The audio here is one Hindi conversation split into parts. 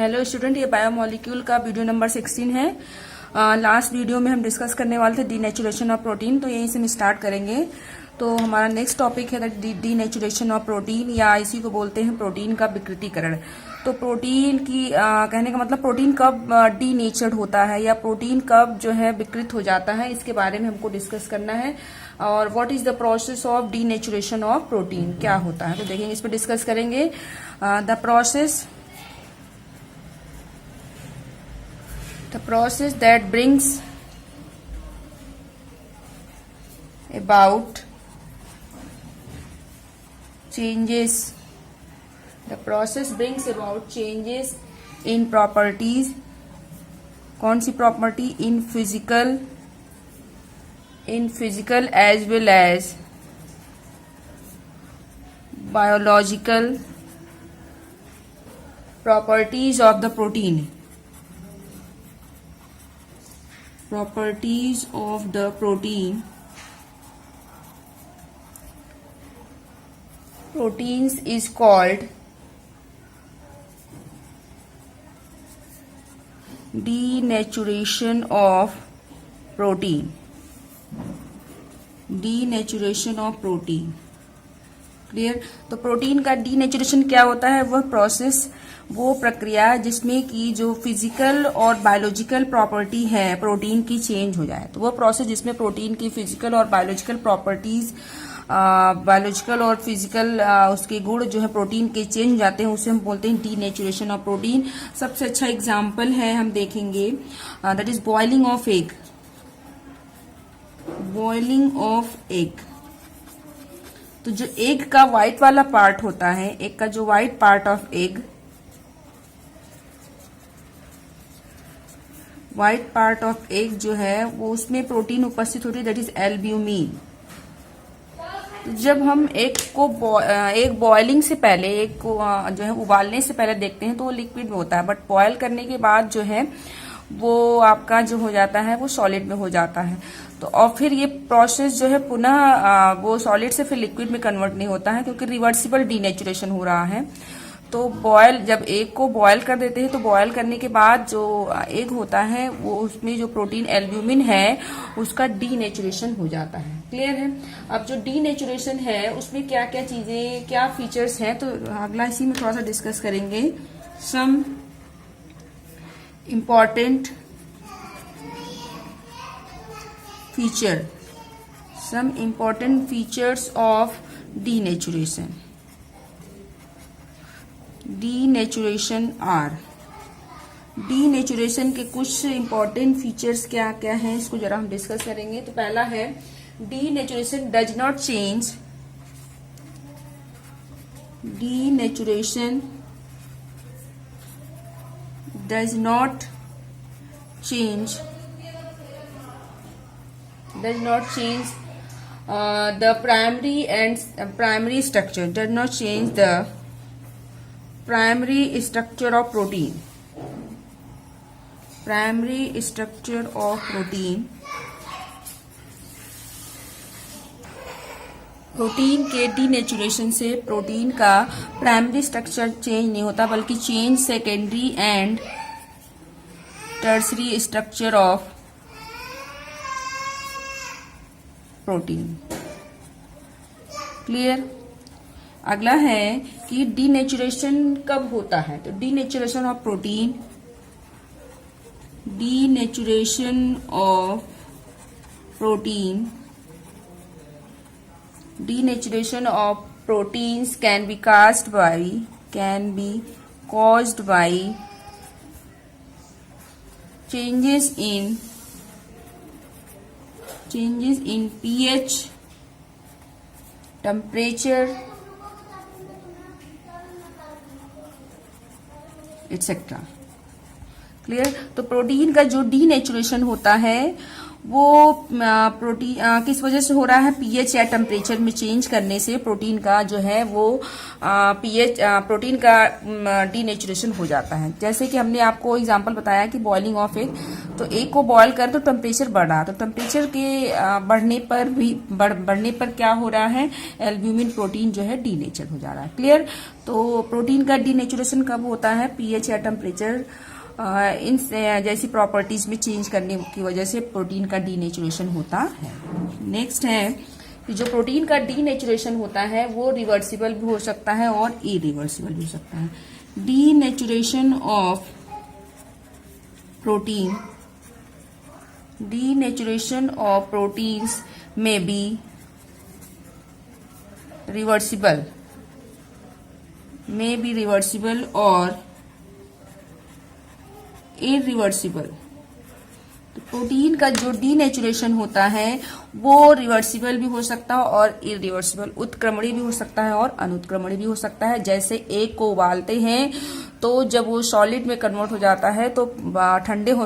हेलो स्टूडेंट, ये बायोमोलिक्यूल का वीडियो नंबर 16 है। लास्ट वीडियो में हम डिस्कस करने वाले थे डीनेचुरेशन ऑफ प्रोटीन, तो यहीं से हम स्टार्ट करेंगे। तो हमारा नेक्स्ट टॉपिक है डीनेचुरेशन ऑफ प्रोटीन, या इसी को बोलते हैं प्रोटीन का विकृतीकरण। तो प्रोटीन की कहने का मतलब प्रोटीन कब डीनेचर्ड होता है या प्रोटीन कब जो है विकृत हो जाता है, इसके बारे में हमको डिस्कस करना है। और what is the process of denaturation of protein, क्या होता है, तो देखेंगे, इस पर डिस्कस करेंगे। The process that brings about changes in properties। कौन सी property? in physical as well as biological properties of the protein। properties of the proteins is called denaturation of protein। denaturation of protein, clear. तो प्रोटीन का डीनेचुरेशन क्या होता है? वह प्रोसेस, वो प्रक्रिया जिसमें कि जो फिजिकल और बायोलॉजिकल प्रॉपर्टी है प्रोटीन की चेंज हो जाए। तो वो प्रोसेस जिसमें प्रोटीन की फिजिकल और बायोलॉजिकल प्रॉपर्टीज, बायोलॉजिकल और फिजिकल उसके गुण जो है प्रोटीन के चेंज हो जाते हैं, उसे हम बोलते हैं डीनेचुरेशन ऑफ प्रोटीन। सबसे अच्छा एग्जाम्पल है, हम देखेंगे, that is boiling of egg. Boiling of egg, तो जो एग का व्हाइट वाला पार्ट होता है, एग का जो white part of egg, white part of egg जो है वो उसमें प्रोटीन उपस्थित होती है, दैट इज एल्ब्यूमिन। जब हम एग बॉइलिंग से पहले, एग को जो है उबालने से पहले देखते हैं तो वो लिक्विड में होता है, बट बॉयल करने के बाद जो है वो आपका जो हो जाता है वो सॉलिड में हो जाता है। तो और फिर ये प्रोसेस जो है पुनः वो सॉलिड से फिर लिक्विड में कन्वर्ट नहीं होता है, क्योंकि रिवर्सिबल डीनेचुरेशन हो रहा है। तो जब एग को बॉयल कर देते हैं तो बॉयल करने के बाद जो एग होता है वो उसमें जो प्रोटीन एल्ब्यूमिन है उसका डीनेचुरेशन हो जाता है। क्लियर है? अब जो डीनेचुरेशन है उसमें क्या क्या चीजें, क्या फीचर्स हैं, तो अगला इसी में थोड़ा सा डिस्कस करेंगे। सम important features of denaturation are, denaturation के कुछ इंपॉर्टेंट फीचर्स क्या क्या हैं, इसको जरा हम डिस्कस करेंगे। तो पहला है, denaturation does not change the primary structure, does not change the primary structure of protein। Protein के डीनेचुरेशन से प्रोटीन का प्राइमरी स्ट्रक्चर चेंज नहीं होता, बल्कि change secondary and tertiary structure of protein. Clear? अगला है कि डीनेचुरेशन कब होता है? तो denaturation of protein, denaturation of proteins can be caused by changes in pH, temperature, etc। Clear? तो प्रोटीन का जो डीनेचुरेशन होता है वो प्रोटीन किस वजह से हो रहा है, पीएच या टेम्परेचर में चेंज करने से प्रोटीन का जो है वो पीएच प्रोटीन का डीनेचुरेशन हो जाता है। जैसे कि हमने आपको एग्जांपल बताया कि बॉइलिंग ऑफ एग, तो एग को बॉयल कर तो टेम्परेचर बढ़ रहा, तो टेम्परेचर के बढ़ने पर क्या हो रहा है, एल्ब्यूमिन प्रोटीन जो है डीनेचर हो जा रहा है। क्लियर। तो प्रोटीन का डीनेचुरेशन कब होता है, पीएच या टेम्परेचर इन जैसी प्रॉपर्टीज में चेंज करने की वजह से प्रोटीन का डीनेचुरेशन होता है। नेक्स्ट है कि जो प्रोटीन का डीनेचुरेशन होता है वो रिवर्सिबल भी हो सकता है और इरिवर्सिबल भी हो सकता है। डीनेचुरेशन ऑफ प्रोटीन्स में बी रिवर्सिबल और इरिवर्सिबल। तो प्रोटीन का जो डीनेचुरेशन होता है वो रिवर्सिबल भी हो सकता है और इरिवर्सिबल, उत्क्रमणीय भी हो सकता है और अनुत्क्रमणीय भी हो सकता है। जैसे एग को उबालते हैं तो जब वो सॉलिड में कन्वर्ट हो जाता है तो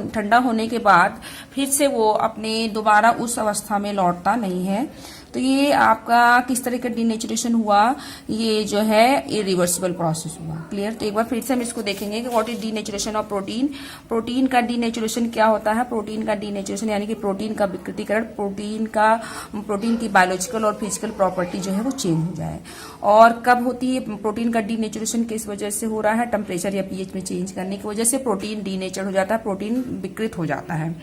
ठंडा होने के बाद फिर से वो अपने दोबारा उस अवस्था में लौटता नहीं है। तो ये आपका किस तरह का डीनेचुरेशन हुआ, ये जो है इरिवर्सिबल प्रोसेस हुआ। क्लियर। तो एक बार फिर से हम इसको देखेंगे कि what is denaturation of protein. Protein का डीनेचुरेशन क्या होता है, प्रोटीन का डीनेचुरेशन यानी कि प्रोटीन का विकृतीकरण, प्रोटीन की बायोलॉजिकल और फिजिकल प्रॉपर्टी जो है वो चेंज हो जाए। और कब होती है प्रोटीन का डीनेचुरेशन, किस वजह से हो रहा है, टेम्परेचर या पीएच में चेंज करने की वजह से प्रोटीन डीनेचर हो जाता है, प्रोटीन विकृत हो जाता है।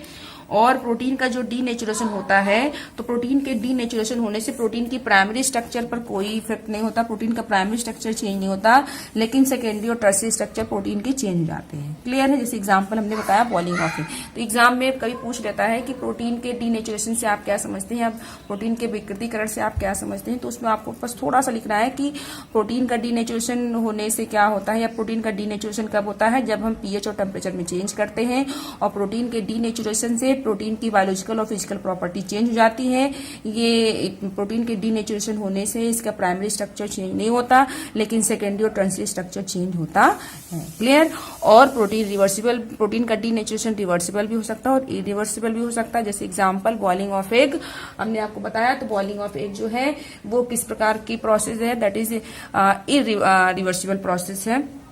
और प्रोटीन का जो डीनेचुरेशन होता है, तो प्रोटीन के डीनेचुरेशन होने से प्रोटीन की प्राइमरी स्ट्रक्चर पर कोई इफेक्ट नहीं होता, प्रोटीन का प्राइमरी स्ट्रक्चर चेंज नहीं होता, लेकिन सेकेंडरी और टर्सरी स्ट्रक्चर प्रोटीन के चेंज हो जाते हैं। क्लियर है। जैसे एग्जांपल हमने बताया बॉइलिंग ऑफ एग। तो एग्जाम में कभी पूछ लेता है कि प्रोटीन के डीनेचुरेशन से आप क्या समझते हैं, या प्रोटीन के विकृतीकरण से आप क्या समझते हैं। तो उसमें आपको बस थोड़ा सा लिखना है कि प्रोटीन का डीनेचुरेशन होने से क्या होता है, या प्रोटीन का डीनेचुरेशन कब होता है, जब हम पीएच और टेम्परेचर में चेंज करते हैं। और प्रोटीन के डीनेचुरेशन से प्रोटीन की बायोलॉजिकल और फिजिकल प्रॉपर्टी चेंज हो जाती है। ये प्रोटीन के डीनेचुरेशन होने से इसका प्राइमरी स्ट्रक्चर चेंज नहीं होता, लेकिन सेकेंडरी और टर्सरी स्ट्रक्चर चेंज होता है। क्लियर। और प्रोटीन का डीनेचुरेशन रिवर्सिबल भी हो सकता है और इरिवर्सिबल भी हो सकता है। जैसे एग्जांपल बॉइलिंग ऑफ एग हमने आपको बताया। तो बॉइलिंग ऑफ एग जो है वो किस प्रकार की प्रोसेस है, दैट इज इरिवर्सिबल प्रोसेस है,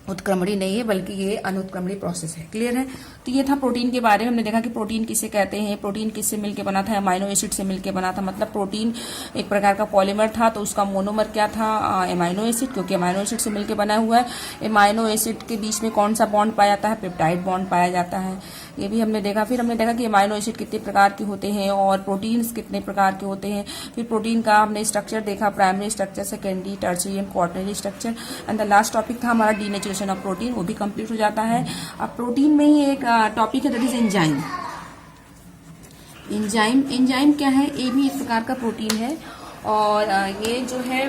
उत्क्रमणीय नहीं है बल्कि ये अनुत्क्रमणीय प्रोसेस है। क्लियर है। तो ये था प्रोटीन के बारे में। हमने देखा कि प्रोटीन किसे कहते हैं, प्रोटीन किससे मिलकर बना था, अमाइनो एसिड से मिलकर बना था। मतलब प्रोटीन एक प्रकार का पॉलीमर था, तो उसका मोनोमर क्या था, अमाइनो एसिड, क्योंकि अमाइनो एसिड से मिलकर बना हुआ है। अमाइनो एसिड के बीच में कौन सा बॉन्ड पाया जाता है, पेप्टाइड बॉन्ड पाया जाता है। ये भी हमने देखा। फिर हमने देखा कि अमाइनो एसिड कितने प्रकार के होते हैं और प्रोटीन्स कितने प्रकार के होते हैं। फिर प्रोटीन का हमने स्ट्रक्चर देखा, primary structure, secondary, tertiary and quaternary structure. And the last topic था हमारा डीनेचुरेशन ऑफ प्रोटीन, वो भी कंप्लीट हो जाता है। अब प्रोटीन में ही एक टॉपिक है दैट इज एंजाइम। एंजाइम क्या है, ये भी एक प्रकार का प्रोटीन है। और ये जो है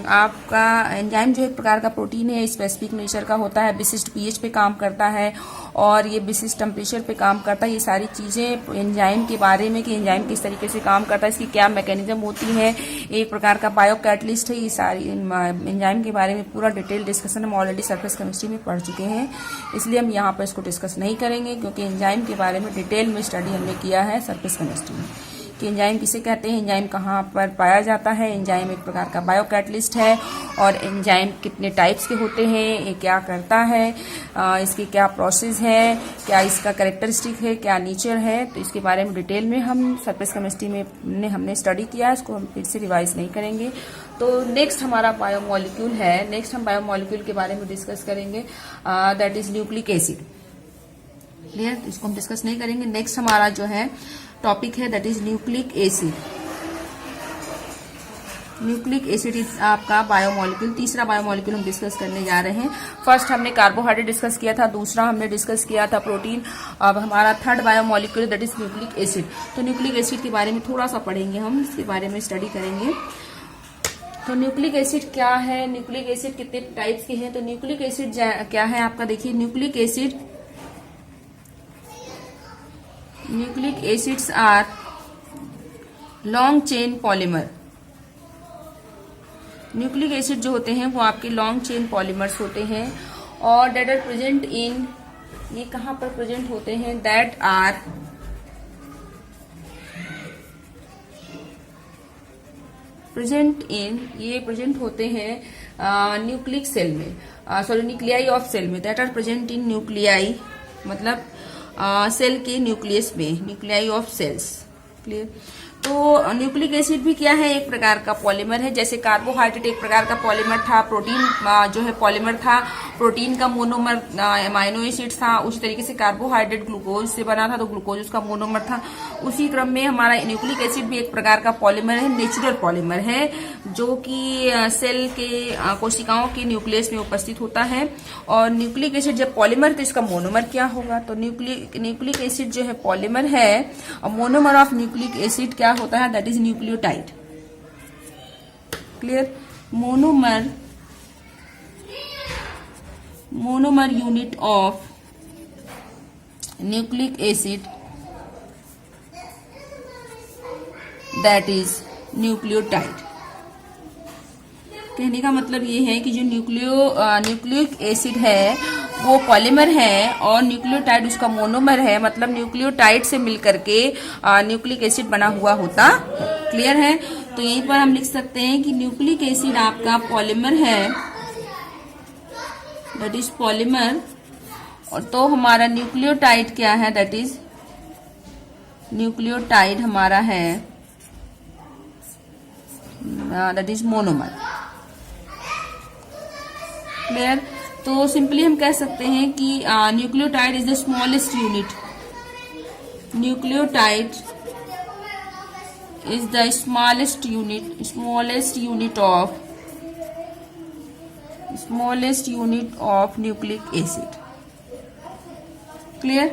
आपका एंजाइम जो एक प्रकार का प्रोटीन है, स्पेसिफिक नेचर का होता है, विशिष्ट पीएच पे काम करता है और ये विशिष्ट टेम्परेचर पे काम करता है। ये सारी चीजें एंजाइम के बारे में कि एंजाइम किस तरीके से काम करता है, इसकी क्या मैकेनिज्म होती है, एक प्रकार का बायो कैटलिस्ट है। ये सारी एंजाइम के बारे में पूरा डिटेल डिस्कशन हम ऑलरेडी सरफेस केमिस्ट्री में पढ़ चुके हैं, इसलिए हम यहाँ पर इसको डिस्कस नहीं करेंगे, क्योंकि एंजाइम के बारे में डिटेल में स्टडी हमने किया है सरफेस केमिस्ट्री में कि एंजाइम किसे कहते हैं, एंजाइम कहाँ पर पाया जाता है। एंजाइम एक प्रकार का बायो कैटलिस्ट है और एंजाइम कितने टाइप्स के होते हैं, ये क्या करता है, इसकी क्या प्रोसेस है, क्या इसका कैरेक्टरिस्टिक है, क्या नेचर है। तो इसके बारे में डिटेल में हम सरफेस केमिस्ट्री में हमने स्टडी किया है, इसको हम फिर से रिवाइज नहीं करेंगे। तो नेक्स्ट हमारा बायोमोलिक्यूल है। नेक्स्ट हम बायोमोलिक्यूल के बारे में डिस्कस करेंगे, that is nucleic acid. Clear. इसको हम डिस्कस नहीं करेंगे। नेक्स्ट हमारा जो है टॉपिक है that is nucleic acid. Nucleic acid is आपका बायोमोलिक्यूल। तीसरा बायोमोलिक्यूल हम डिस्कस करने जा रहे हैं। फर्स्ट हमने कार्बोहाइड्रेट डिस्कस किया था, दूसरा हमने डिस्कस किया था प्रोटीन। अब हमारा third biomolecule that is nucleic acid. तो न्यूक्लिक एसिड के बारे में थोड़ा सा पढ़ेंगे हम, इसके बारे में स्टडी करेंगे। तो न्यूक्लिक एसिड क्या है, न्यूक्लिक एसिड कितने टाइप्स के हैं। तो न्यूक्लिक एसिड क्या है आपका, देखिए nucleic acids are long chain polymer. Nucleic acid जो होते हैं वो आपके लॉन्ग चेन पॉलीमर्स होते हैं और दैट आर प्रेजेंट इन, ये कहाँ पर प्रेजेंट होते हैं, दैट आर ये प्रेजेंट होते हैं न्यूक्लिक सेल में, सॉरी न्यूक्लियाई ऑफ सेल में, that are present in nuclei, मतलब सेल के न्यूक्लियस में, न्यूक्लियाई ऑफ सेल्स। क्लियर। तो न्यूक्लिक एसिड भी क्या है, एक प्रकार का पॉलीमर है। जैसे कार्बोहाइड्रेट एक प्रकार का पॉलीमर था, प्रोटीन जो है पॉलीमर था, प्रोटीन का मोनोमर अमाइनो एसिड था। उसी तरीके से कार्बोहाइड्रेट ग्लूकोज से बना था, तो ग्लूकोज उसका मोनोमर था। उसी क्रम में हमारा न्यूक्लिक एसिड भी एक प्रकार का पॉलीमर है, नेचुरल पॉलीमर है, जो कि सेल के कोशिकाओं के न्यूक्लियस में उपस्थित होता है। और न्यूक्लिक एसिड जब पॉलीमर, तो इसका मोनोमर क्या होगा, तो न्यूक्लिक एसिड जो है पॉलीमर है, और मोनोमर ऑफ न्यूक्लिक एसिड क्या होता है, that is nucleotide. Clear. Monomer unit of nucleic acid, that is nucleotide. कहने का मतलब ये है कि जो न्यूक्लिक एसिड है वो पॉलीमर है, और न्यूक्लियोटाइड उसका मोनोमर है, मतलब न्यूक्लियोटाइड से मिलकर के न्यूक्लिक एसिड बना हुआ होता। क्लियर है। तो यहीं पर हम लिख सकते हैं कि न्यूक्लिक एसिड आपका पॉलीमर है, दैट इज पॉलीमर, और तो हमारा न्यूक्लियोटाइड क्या है, दैट इज न्यूक्लियोटाइड हमारा है, दैट इज मोनोमर। क्लियर। तो सिंपली हम कह सकते हैं कि nucleotide is the smallest unit, nucleotide is the smallest unit of nucleic acid. Clear.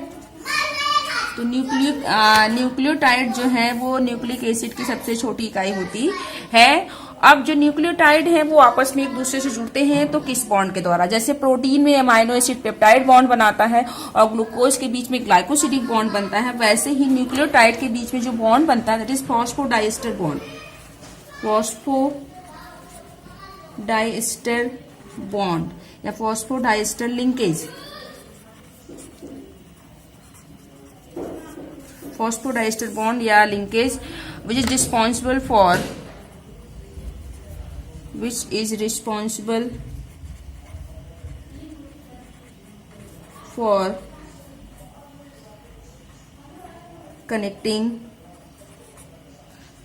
तो न्यूक्लियोटाइड जो है वो न्यूक्लिक एसिड की सबसे छोटी इकाई होती है। अब जो न्यूक्लियोटाइड हैं वो आपस में एक दूसरे से जुड़ते हैं, तो किस बॉन्ड के द्वारा, जैसे प्रोटीन में अमाइनो एसिड पेप्टाइड बॉन्ड बनाता है और ग्लूकोज के बीच में ग्लाइकोसिडिक बॉन्ड बनता है, वैसे ही न्यूक्लियोटाइड के बीच में जो बॉन्ड बनता है, that is phosphodiester bond, phosphodiester bond या फॉस्फोडाइएस्टर लिंकेज, फॉस्फोडाइएस्टर बॉन्ड या linkage which is responsible for connecting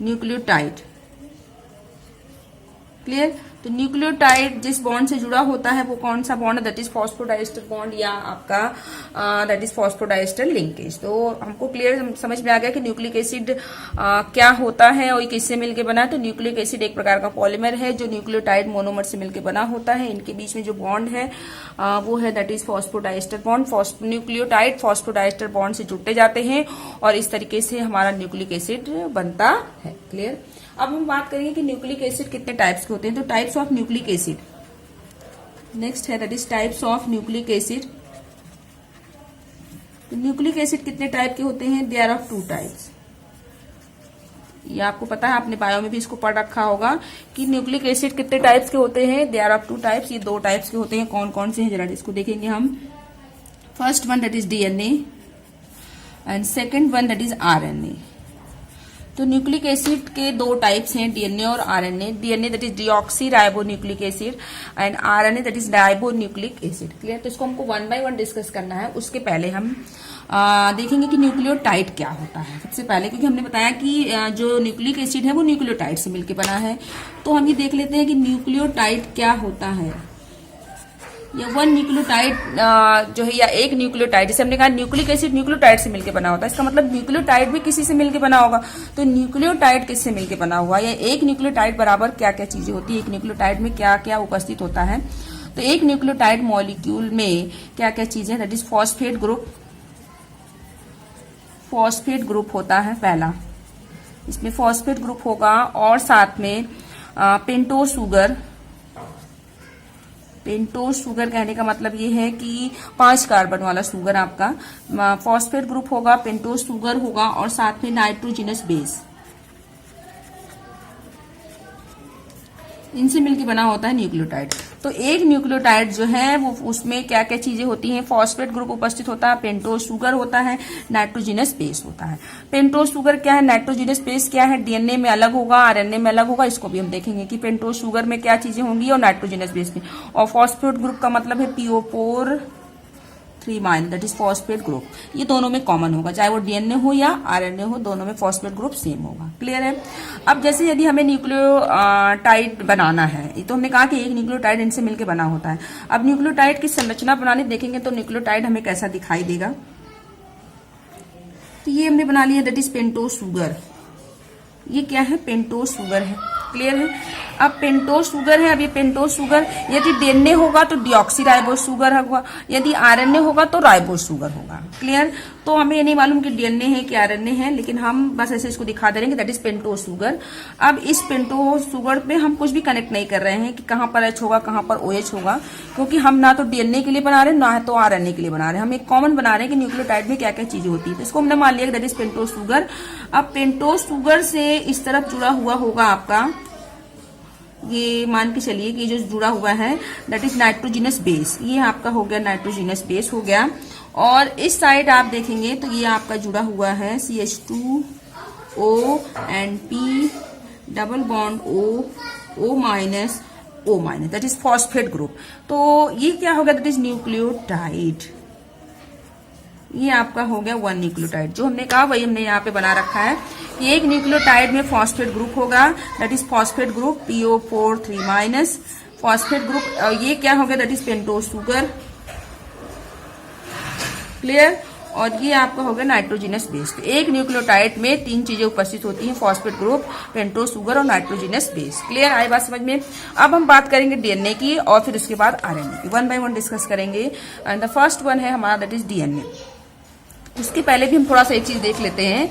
nucleotide। Clear. तो न्यूक्लियोटाइड जिस बॉन्ड से जुड़ा होता है वो कौन सा बॉन्ड है, दैट इज फॉस्फोडाइएस्टर बॉन्ड या आपका दैट इज फॉस्फोडाइएस्टर लिंकेज। तो हमको क्लियर समझ में आ गया कि न्यूक्लिक एसिड क्या होता है और ये किससे मिलकर बना है। तो न्यूक्लिक एसिड एक प्रकार का पॉलीमर है जो न्यूक्लियोटाइड मोनोमर से मिलकर बना होता है। इनके बीच में जो बॉन्ड है वो है that is phosphodiester bond. Nucleotide phosphodiester bond से जुड़ते जाते हैं और इस तरीके से हमारा न्यूक्लिक एसिड बनता है। क्लियर। अब हम बात करेंगे कि न्यूक्लिक एसिड कितने टाइप्स के होते हैं। तो types of nucleic acid next है, that is types of nucleic acid. तो न्यूक्लिक एसिड कितने टाइप के होते हैं, दे आर ऑफ 2 टाइप्स। ये आपको पता है, आपने बायो में भी इसको पढ़ रखा होगा कि न्यूक्लिक एसिड कितने टाइप्स के होते हैं, दे आर ऑफ 2 टाइप्स। ये 2 टाइप्स के होते हैं। कौन कौन से हैं जरा इसको देखेंगे हम। First one that is DNA and second one that is RNA. तो न्यूक्लिक एसिड के 2 टाइप्स हैं, डीएनए और RNA. DNA that is deoxy ribo nucleic acid and RNA that is ribo nucleic acid. Clear. तो इसको हमको 1 बाय 1 डिस्कस करना है। उसके पहले हम देखेंगे कि न्यूक्लियोटाइड क्या होता है सबसे पहले, क्योंकि हमने बताया कि जो न्यूक्लिक एसिड है वो न्यूक्लियोटाइड से मिलकर बना है। तो हम ये देख लेते हैं कि न्यूक्लियोटाइड क्या होता है। या 1 न्यूक्लियोटाइड जो है या एक न्यूक्लियोटाइड, जैसे हमने कहा न्यूक्लिक एसिड न्यूक्लियोटाइड से मिलकर बना होता है, इसका मतलब न्यूक्लियोटाइड भी किसी से मिलकर बना होगा। तो न्यूक्लियोटाइड किससे मिलकर बना हुआ, या एक न्यूक्लियोटाइड बराबर क्या क्या चीजें होती है, एक न्यूक्लियोटाइड में क्या क्या उपस्थित होता है। तो एक न्यूक्लियोटाइड मॉलिक्यूल में क्या क्या चीजें, दैट इज फॉस्फेट ग्रुप होता है पहला, इसमें फॉस्फेट ग्रुप होगा और साथ में पेंटोज शुगर कहने का मतलब ये है कि 5 कार्बन वाला शुगर आपका फॉस्फेट ग्रुप होगा, पेंटोज शुगर होगा और साथ में नाइट्रोजिनस बेस, इनसे मिलकर बना होता है न्यूक्लियोटाइड। तो एक न्यूक्लियोटाइड जो है वो उसमें क्या क्या चीजें होती हैं, फॉस्फेट ग्रुप उपस्थित होता है, पेंटोज शुगर होता है, नाइट्रोजिनस बेस होता है। पेंटोज शुगर क्या है, नाइट्रोजिनस बेस क्या है, डीएनए में अलग होगा, आरएनए में अलग होगा, इसको भी हम देखेंगे कि पेंटोज शुगर में क्या चीजें होंगी और नाइट्रोजिनस बेस में। और फॉस्फेट ग्रुप का मतलब है PO4 3- that is phosphate group. ये दोनों में कॉमन होगा, चाहे वो डीएनए हो या आरएनए हो, दोनों में फॉस्फेट ग्रुप सेम होगा। क्लियर है। अब जैसे यदि हमें न्यूक्लियोटाइड बनाना है, तो हमने कहा कि एक न्यूक्लियोटाइड इनसे मिलकर बना होता है। अब न्यूक्लियोटाइड की संरचना बनाने देखेंगे तो न्यूक्लियोटाइड हमें कैसा दिखाई देगा। तो ये हमने बना लिया, दैट इज पेंटोज शुगर। ये क्या है, पेंटोज शुगर है। क्लियर है। अब पेंटोज शुगर है, अब ये पेंटोज शुगर यदि डीएनए होगा तो डीऑक्सीराइबोज शुगर होगा, यदि आरएनए होगा तो राइबोज शुगर होगा। क्लियर। तो हमें ये नहीं मालूम कि डीएनए है कि आरएनए है, लेकिन हम बस ऐसे इसको दिखा दे रहे हैं कि दैट इज पेंटोज शुगर। अब इस पेंटोज शुगर पे हम कुछ भी कनेक्ट नहीं कर रहे हैं कि कहां पर H होगा कहां पर OH होगा, क्योंकि हम ना तो डीएनए के लिए बना रहे हैं ना तो आरएनए के लिए बना रहे हैं, हम एक कॉमन बना रहे हैं कि न्यूक्लियोटाइड में क्या क्या चीजें होती है। तो इसको हमने मान लिया दैट इज पेंटोज शुगर। अब पेंटोज शुगर से इस तरफ जुड़ा हुआ होगा आपका, ये मान के चलिए कि जो जुड़ा हुआ है दैट इज नाइट्रोजिनस बेस। ये आपका हो गया नाइट्रोजिनस बेस हो गया। और इस साइड आप देखेंगे तो ये आपका जुड़ा हुआ है CH2O and P double bond O that is phosphate group. तो ये क्या होगा, दैट इज न्यूक्लियोटाइड। ये आपका हो गया वन न्यूक्लियोटाइड। जो हमने कहा वही हमने यहाँ पे बना रखा है। एक न्यूक्लियोटाइड में फॉस्फेट ग्रुप होगा, that is phosphate group PO4 3- phosphate group. ये क्या हो गया, that is pentose sugar. Clear. और ये आपका हो गया नाइट्रोजिनस बेस। एक न्यूक्लियोटाइड में तीन चीजें उपस्थित होती हैं, फॉस्फेट ग्रुप, पेंटोज शुगर और नाइट्रोजिनस बेस। क्लियर, आई बात समझ में। अब हम बात करेंगे डीएनए की और फिर उसके बाद आरएनए की, वन बाय वन डिस्कस करेंगे। एंड द फर्स्ट वन है हमारा दैट इज डीएनए। उसके पहले भी हम थोड़ा सा एक चीज देख लेते हैं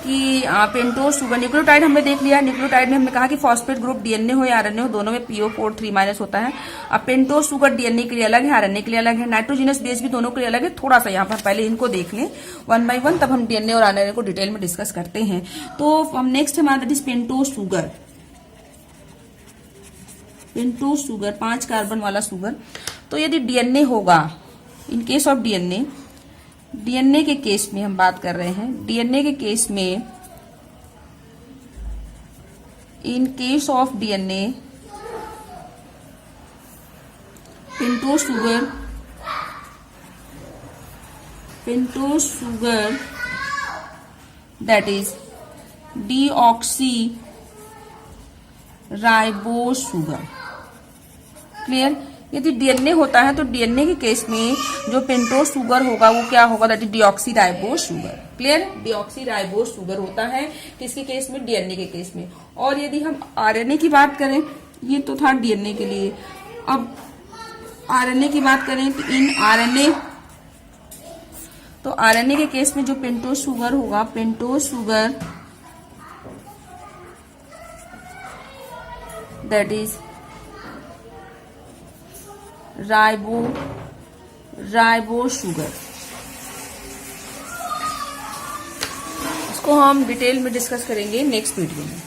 कि पेंटोज शुगर, न्यूक्लियोटाइड हमने देख लिया। न्यूक्लियोटाइड में हमने कहा कि फॉस्फेट ग्रुप डीएनए हो या आरएनए हो, दोनों में PO4 3- होता है। अब पेंटोज शुगर डीएनए के लिए अलग है, आरएनए के लिए अलग है। नाइट्रोजिनस बेस भी दोनों के लिए अलग है। थोड़ा सा यहाँ पर पहले इनको देख लें वन बाय वन, तब हम डीएनए और आरएनए को डिटेल में डिस्कस करते हैं। तो हम नेक्स्ट हमारा that is pentose sugar. Pentose sugar 5 carbon वाला शुगर। तो यदि डीएनए होगा, इन केस ऑफ डीएनए के केस में हम बात कर रहे हैं, डीएनए के केस में, in case of DNA pentose sugar that is deoxyribose sugar. Clear. यदि डीएनए होता है तो डीएनए के केस में जो पेंटोज शुगर होगा वो क्या होगा, that is deoxyribose sugar. Clear. Deoxyribose sugar होता है किसके केस में, डीएनए के केस में। और यदि हम आरएनए की बात करें, ये तो था डीएनए के लिए। अब आरएनए की बात करें तो आरएनए के केस में जो पेंटोज शुगर होगा, pentose sugar that is ribose sugar. इसको हम डिटेल में डिस्कस करेंगे नेक्स्ट वीडियो में।